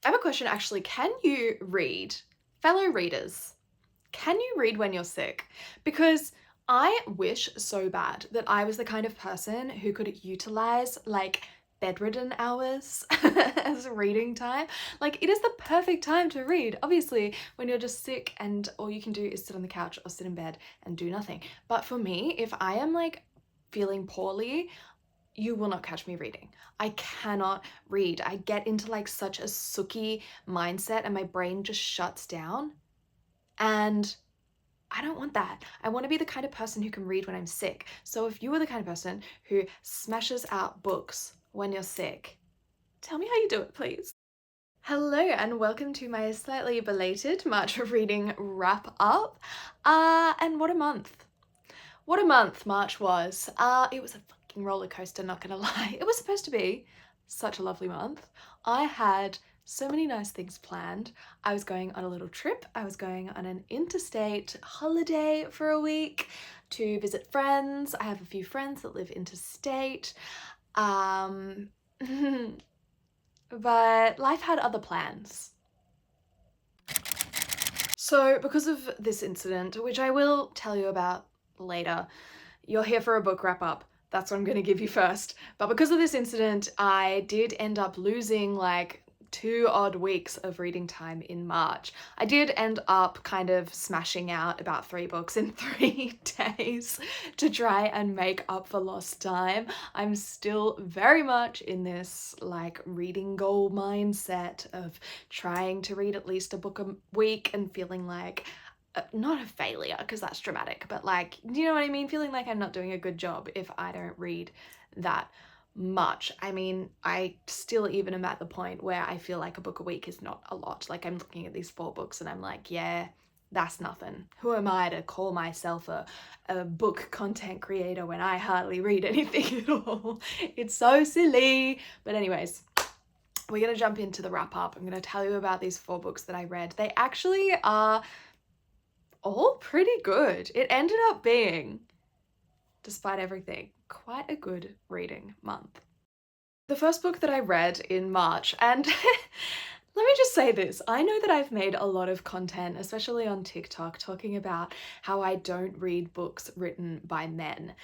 I have a question actually. Can you read, fellow readers, can you read when you're sick? Because I wish so bad that I was the kind of person who could utilize like bedridden hours as reading time. Like it is the perfect time to read, obviously, when you're just sick and all you can do is sit on the couch or sit in bed and do nothing. But for me, if I am like feeling poorly, you will not catch me reading. I cannot read. I get into like such a sooky mindset and my brain just shuts down. And I don't want that. I want to be the kind of person who can read when I'm sick. So if you are the kind of person who smashes out books when you're sick, tell me how you do it, please. Hello and welcome to my slightly belated March of Reading wrap up. And what a month. What a month March was. It was a fucking roller coaster, not gonna lie. It was supposed to be such a lovely month. I had so many nice things planned. I was going on a little trip. I was going on an interstate holiday for a week to visit friends. I have a few friends that live interstate. But life had other plans. So because of this incident, which I will tell you about later, you're here for a book wrap up. That's what I'm going to give you first. But because of this incident, I did end up losing like 2 odd weeks of reading time in March. I did end up kind of smashing out about 3 books in 3 days to try and make up for lost time. I'm still very much in this like reading goal mindset of trying to read at least a book a week and feeling like not a failure because that's dramatic, but like, you know what I mean? Feeling like I'm not doing a good job if I don't read that much. I mean, I still even am at the point where I feel like a book a week is not a lot. Like I'm looking at these 4 books and I'm like, yeah, that's nothing. Who am I to call myself a book content creator when I hardly read anything at all? It's so silly. But anyways, we're gonna jump into the wrap up. I'm gonna tell you about these 4 books that I read. They actually are all pretty good. It ended up being, despite everything, quite a good reading month. The first book that I read in March, and let me just say this, I know that I've made a lot of content, especially on TikTok, talking about how I don't read books written by men.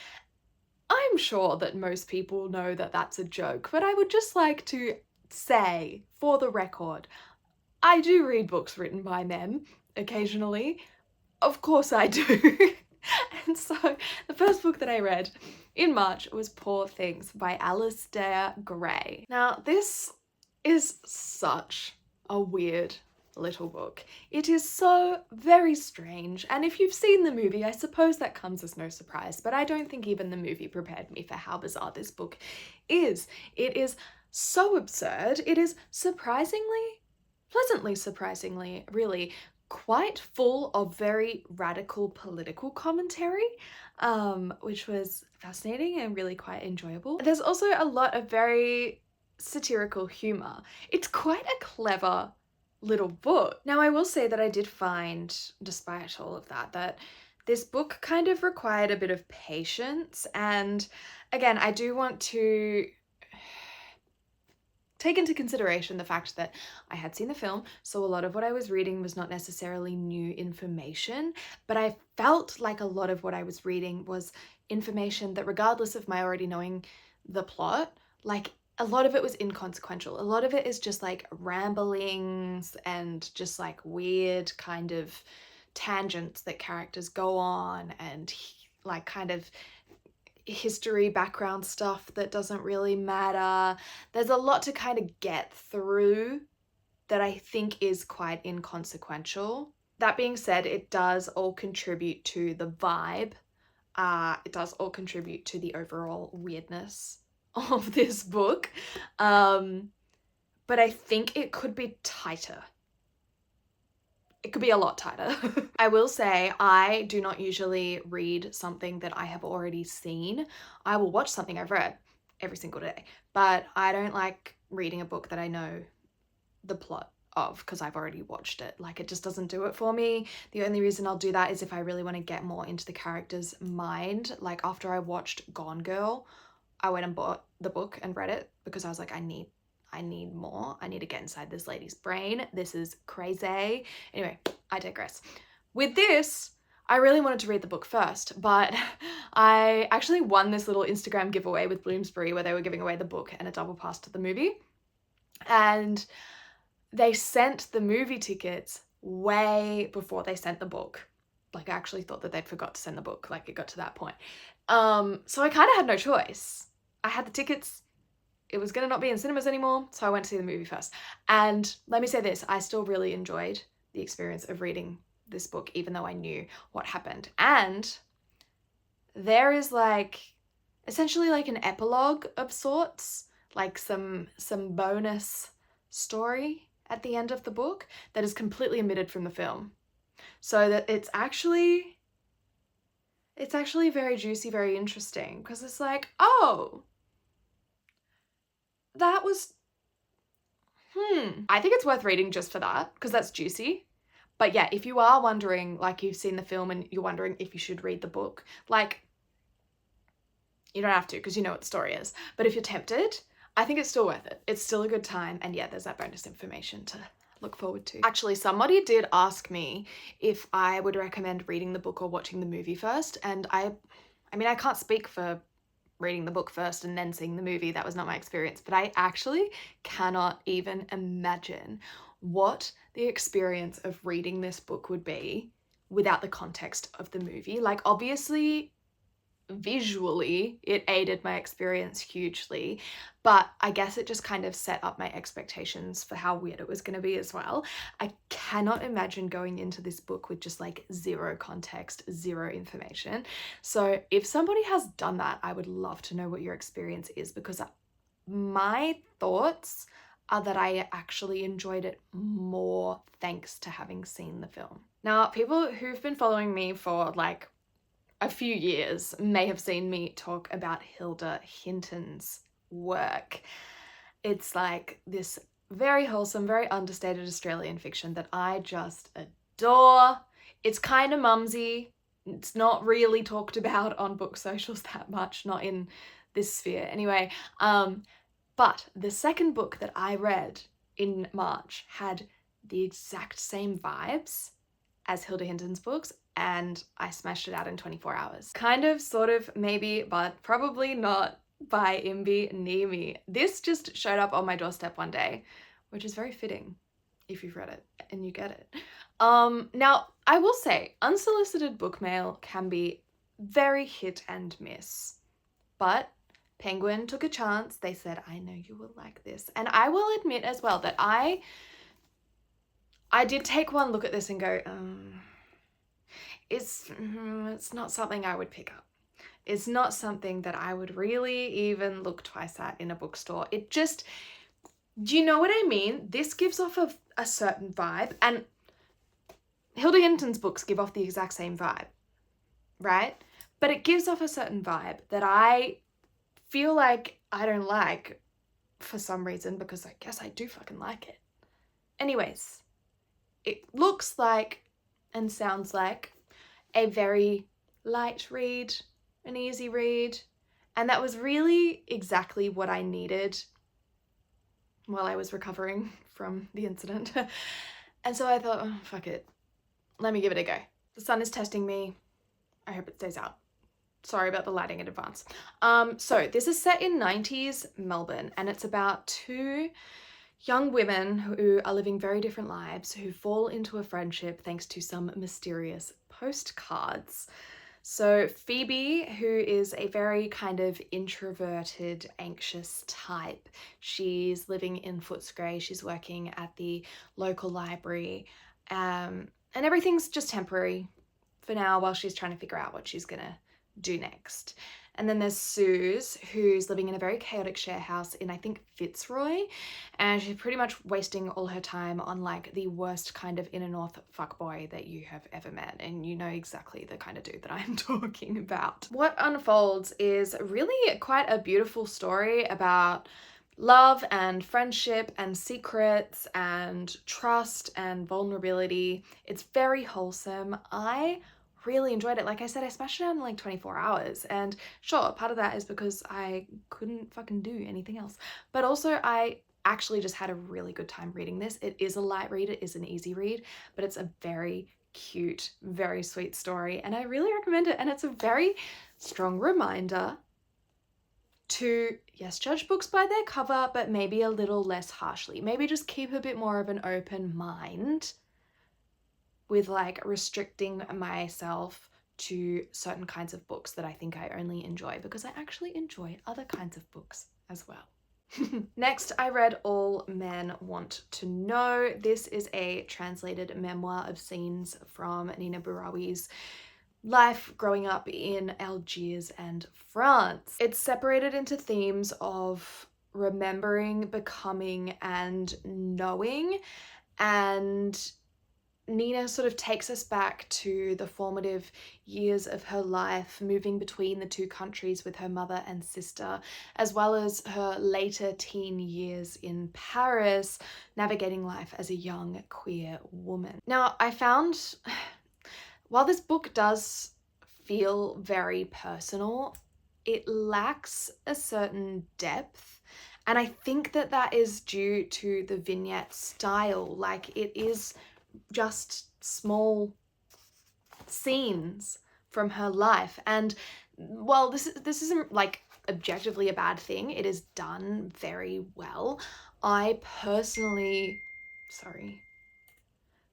I'm sure that most people know that that's a joke, but I would just like to say, for the record, I do read books written by men occasionally. Of course I do. And so the first book that I read in March was Poor Things by Alistair Gray. Now this is such a weird little book. It is so very strange, and if you've seen the movie, I suppose that comes as no surprise, but I don't think even the movie prepared me for how bizarre this book is. It is so absurd. It is pleasantly surprisingly, really quite full of very radical political commentary, which was fascinating and really quite enjoyable. There's also a lot of very satirical humor. It's quite a clever little book. Now, I will say that I did find, despite all of that, that this book kind of required a bit of patience. And again, I do want to take into consideration the fact that I had seen the film, so a lot of what I was reading was not necessarily new information, but I felt like a lot of what I was reading was information that, regardless of my already knowing the plot, like a lot of it was inconsequential. A lot of it is just like ramblings and just like weird kind of tangents that characters go on, and like kind of history background stuff that doesn't really matter. There's a lot to kind of get through that I think is quite inconsequential. That being said, it does all contribute to the vibe. It does all contribute to the overall weirdness of this book. But I think it could be tighter. It could be a lot tighter. I will say I do not usually read something that I have already seen. I will watch something I've read every single day, but I don't like reading a book that I know the plot of because I've already watched it. Like, it just doesn't do it for me. The only reason I'll do that is if I really want to get more into the character's mind. Like after I watched Gone Girl, I went and bought the book and read it because I was like, I need I need more. I need to get inside this lady's brain. This is crazy. Anyway, I digress. With this, I really wanted to read the book first, but I actually won this little Instagram giveaway with Bloomsbury where they were giving away the book and a double pass to the movie. And they sent the movie tickets way before they sent the book. Like, I actually thought that they'd forgot to send the book. Like, it got to that point. So I kind of had no choice. I had the tickets. It was going to not be in cinemas anymore, so I went to see the movie first. And let me say this, I still really enjoyed the experience of reading this book, even though I knew what happened. And there is like, essentially like an epilogue of sorts, like some bonus story at the end of the book that is completely omitted from the film. So that it's actually very juicy, very interesting, because it's like, oh, that was, I think it's worth reading just for that, because that's juicy. But yeah, if you are wondering, like you've seen the film and you're wondering if you should read the book, like, you don't have to because you know what the story is. But if you're tempted, I think it's still worth it. It's still a good time. And yeah, there's that bonus information to look forward to. Actually, somebody did ask me if I would recommend reading the book or watching the movie first. And I mean, I can't speak for reading the book first and then seeing the movie. That was not my experience. But I actually cannot even imagine what the experience of reading this book would be without the context of the movie. Like, obviously, visually, it aided my experience hugely, but I guess it just kind of set up my expectations for how weird it was going to be as well. I cannot imagine going into this book with just like zero context, zero information. So if somebody has done that, I would love to know what your experience is, because my thoughts are that I actually enjoyed it more thanks to having seen the film. Now, people who've been following me for like a few years may have seen me talk about Hilda Hinton's work. It's like this very wholesome, very understated Australian fiction that I just adore. It's kind of mumsy. It's not really talked about on book socials that much, not in this sphere anyway. But the second book that I read in March had the exact same vibes as Hilda Hinton's books, and I smashed it out in 24 hours. Kind of, sort of, maybe, but probably not by Imbi Nimi. This just showed up on my doorstep one day, which is very fitting if you've read it and you get it. Now, I will say, unsolicited book mail can be very hit and miss, but Penguin took a chance. They said, I know you will like this. And I will admit as well that I did take one look at this and go, it's not something I would pick up. It's not something that I would really even look twice at in a bookstore. It just, do you know what I mean? This gives off of a certain vibe, and Hilda Hinton's books give off the exact same vibe, right? But it gives off a certain vibe that I feel like I don't like for some reason, because I guess I do fucking like it. Anyways, it looks like and sounds like a very light read, an easy read, and that was really exactly what I needed while I was recovering from the incident. And so I thought, oh, fuck it, let me give it a go. The sun is testing me. I hope it stays out. Sorry about the lighting in advance. So this is set in 90s Melbourne, and it's about two young women who are living very different lives, who fall into a friendship thanks to some mysterious postcards. So Phoebe, who is a very kind of introverted, anxious type, she's living in Footscray, she's working at the local library, and everything's just temporary for now while she's trying to figure out what she's gonna do next. And then there's Suze, who's living in a very chaotic share house in, I think, Fitzroy, and she's pretty much wasting all her time on like the worst kind of inner north fuckboy that you have ever met, and you know exactly the kind of dude that I'm talking about. What unfolds is really quite a beautiful story about love and friendship and secrets and trust and vulnerability. It's very wholesome. I really enjoyed it. Like I said, I smashed it out in like 24 hours, and sure, part of that is because I couldn't fucking do anything else, but also I actually just had a really good time reading this. It is a light read, it is an easy read, but it's a very cute, very sweet story, and I really recommend it. And it's a very strong reminder to, yes, judge books by their cover, but maybe a little less harshly. Maybe just keep a bit more of an open mind with like restricting myself to certain kinds of books that I think I only enjoy, because I actually enjoy other kinds of books as well. Next, I read All Men Want to Know. This is a translated memoir of scenes from Nina Bouraoui's life growing up in Algiers and France. It's separated into themes of remembering, becoming, and knowing, and Nina sort of takes us back to the formative years of her life, moving between the two countries with her mother and sister, as well as her later teen years in Paris, navigating life as a young queer woman. Now, I found, while this book does feel very personal, it lacks a certain depth. And I think that that is due to the vignette style. Like, it is just small scenes from her life, and while this isn't like objectively a bad thing, it is done very well. I personally,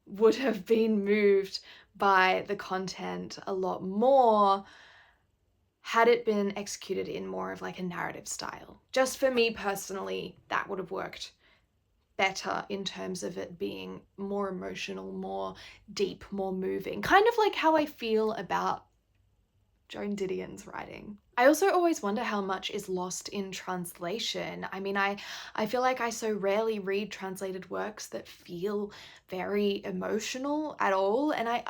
would have been moved by the content a lot more had it been executed in more of like a narrative style. Just for me personally, that would have worked better in terms of it being more emotional, more deep, more moving. Kind of like how I feel about Joan Didion's writing. I also always wonder how much is lost in translation. I mean, I feel like I so rarely read translated works that feel very emotional at all, and I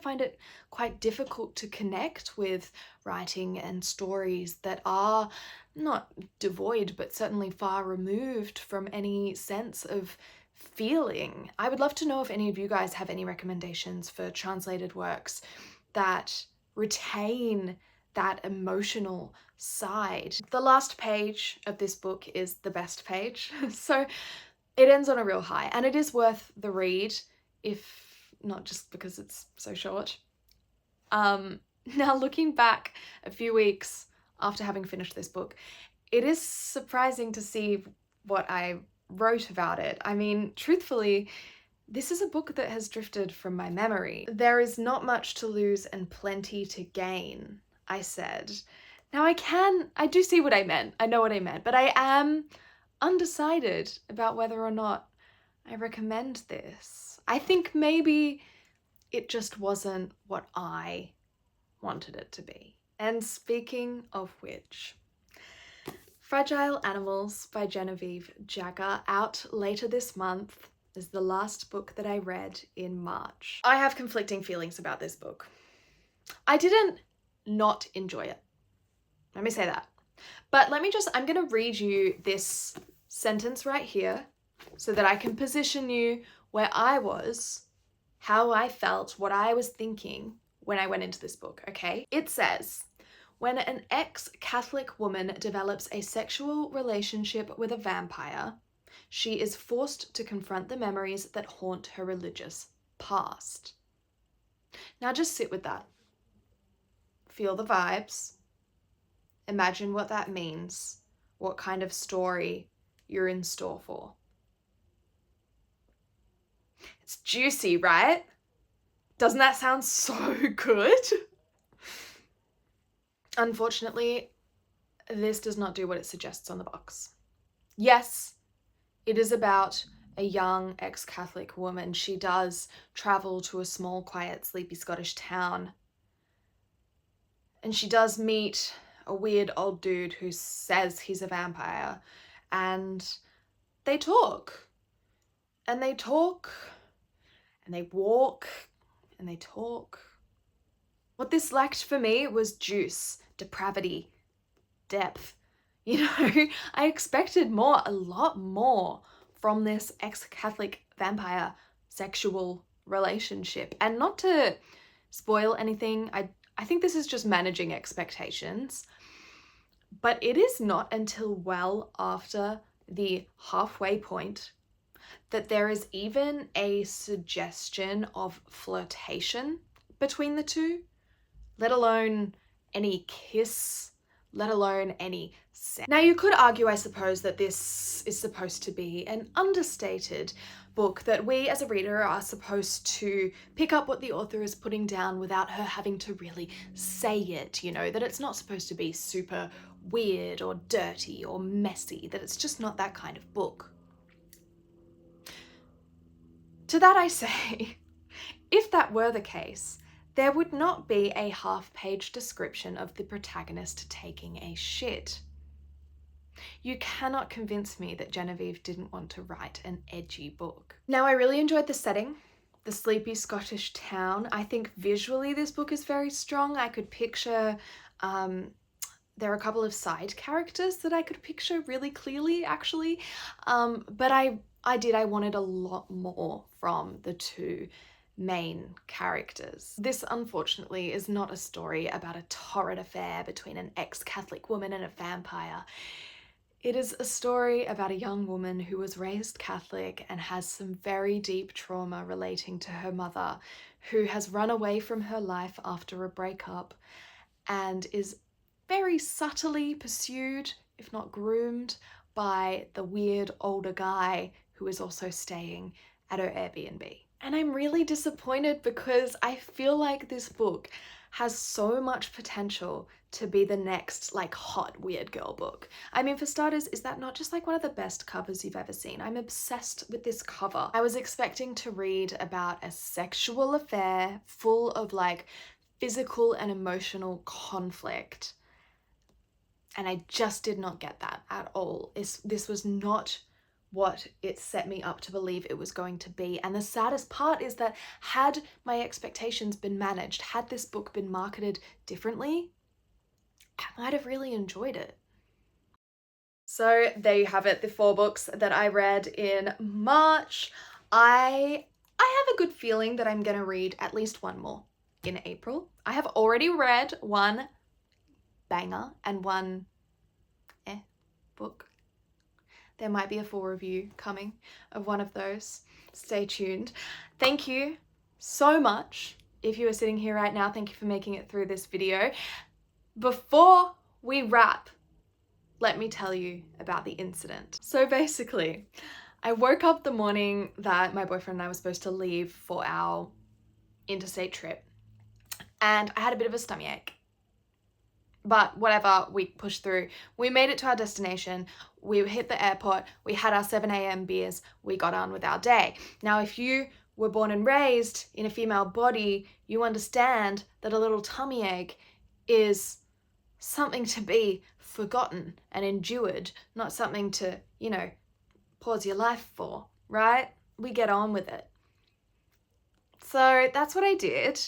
find it quite difficult to connect with writing and stories that are not devoid, but certainly far removed from any sense of feeling. I would love to know if any of you guys have any recommendations for translated works that retain that emotional side. The last page of this book is the best page, so it ends on a real high, and it is worth the read, if not just because it's so short. Now, looking back a few weeks after having finished this book, it is surprising to see what I wrote about it. I mean, truthfully, this is a book that has drifted from my memory. There is not much to lose and plenty to gain, I said. Now I do see what I meant. I know what I meant, but I am undecided about whether or not I recommend this. I think maybe it just wasn't what I wanted it to be. And speaking of which, Fragile Animals by Genevieve Jagger, out later this month, is the last book that I read in March. I have conflicting feelings about this book. I didn't not enjoy it. Let me say that. But I'm gonna read you this sentence right here so that I can position you where I was, how I felt, what I was thinking when I went into this book, okay? It says, when an ex-Catholic woman develops a sexual relationship with a vampire, she is forced to confront the memories that haunt her religious past. Now just sit with that. Feel the vibes. Imagine what that means, what kind of story you're in store for. It's juicy, right? Doesn't that sound so good? Unfortunately, this does not do what it suggests on the box. Yes, it is about a young ex-Catholic woman. She does travel to a small, quiet, sleepy Scottish town. And she does meet a weird old dude who says he's a vampire. And they talk. And they talk. And they walk. And they talk. What this lacked for me was juice, depravity, depth. You know, I expected more, a lot more from this ex-Catholic vampire sexual relationship. And not to spoil anything, I think this is just managing expectations. But it is not until well after the halfway point, that there is even a suggestion of flirtation between the two, let alone any kiss, let alone any sex. Now you could argue, I suppose, that this is supposed to be an understated book, that we as a reader are supposed to pick up what the author is putting down without her having to really say it, you know, that it's not supposed to be super weird or dirty or messy, that it's just not that kind of book. To that I say, if that were the case, there would not be a half-page description of the protagonist taking a shit. You cannot convince me that Genevieve didn't want to write an edgy book. Now, I really enjoyed the setting, the sleepy Scottish town. I think visually this book is very strong. I could picture, there are a couple of side characters that I could picture really clearly, actually. But I wanted a lot more from the two main characters. This, unfortunately, is not a story about a torrid affair between an ex-Catholic woman and a vampire. It is a story about a young woman who was raised Catholic and has some very deep trauma relating to her mother, who has run away from her life after a breakup and is very subtly pursued, if not groomed, by the weird older guy who is also staying at her Airbnb. And I'm really disappointed because I feel like this book has so much potential to be the next like hot weird girl book. I mean, for starters, is that not just like one of the best covers you've ever seen? I'm obsessed with this cover. I was expecting to read about a sexual affair full of like physical and emotional conflict, and I just did not get that at all. This was not what it set me up to believe it was going to be. And the saddest part is that had my expectations been managed, had this book been marketed differently, I might have really enjoyed it. So there you have it, the 4 books that I read in March. I have a good feeling that I'm gonna read at least one more in April. I have already read one banger and one book. There might be a full review coming of one of those. Stay tuned. Thank you so much. If you are sitting here right now, thank you for making it through this video. Before we wrap, let me tell you about the incident. So basically, I woke up the morning that my boyfriend and I were supposed to leave for our interstate trip, and I had a bit of a stomachache. But whatever, we pushed through. We made it to our destination. We hit the airport. We had our 7 a.m. beers. We got on with our day. Now, if you were born and raised in a female body, you understand that a little tummy ache is something to be forgotten and endured, not something to, you know, pause your life for, right? We get on with it. So that's what I did.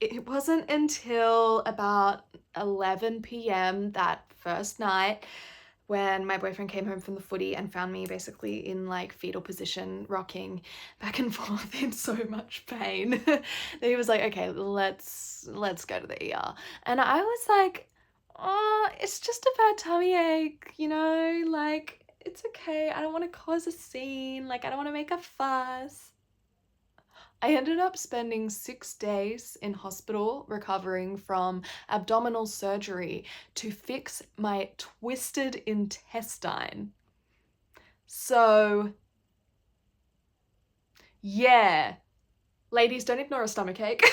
It wasn't until about 11 p.m. that first night when my boyfriend came home from the footy and found me basically in like fetal position, rocking back and forth in so much pain that he was like, okay, let's go to the ER. And I was like, oh, it's just a bad tummy ache, you know, like, it's okay. I don't want to cause a scene. Like, I don't want to make a fuss. I ended up spending 6 days in hospital recovering from abdominal surgery to fix my twisted intestine. So, yeah. Ladies, don't ignore a stomachache.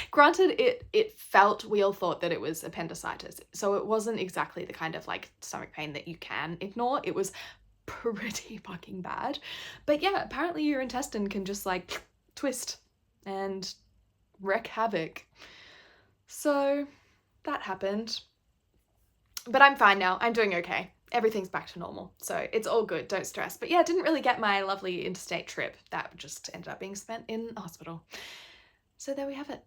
Granted, it felt, we all thought that it was appendicitis, so it wasn't exactly the kind of like stomach pain that you can ignore. It was pretty fucking bad. But yeah, apparently your intestine can just like twist and wreak havoc. So that happened. But I'm fine now. I'm doing okay. Everything's back to normal. So it's all good. Don't stress. But yeah, didn't really get my lovely interstate trip. That just ended up being spent in a hospital. So there we have it.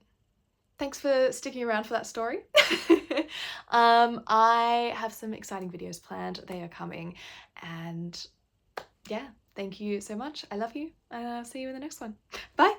Thanks for sticking around for that story. I have some exciting videos planned. They are coming. And yeah, thank you so much. I love you. And I'll see you in the next one. Bye.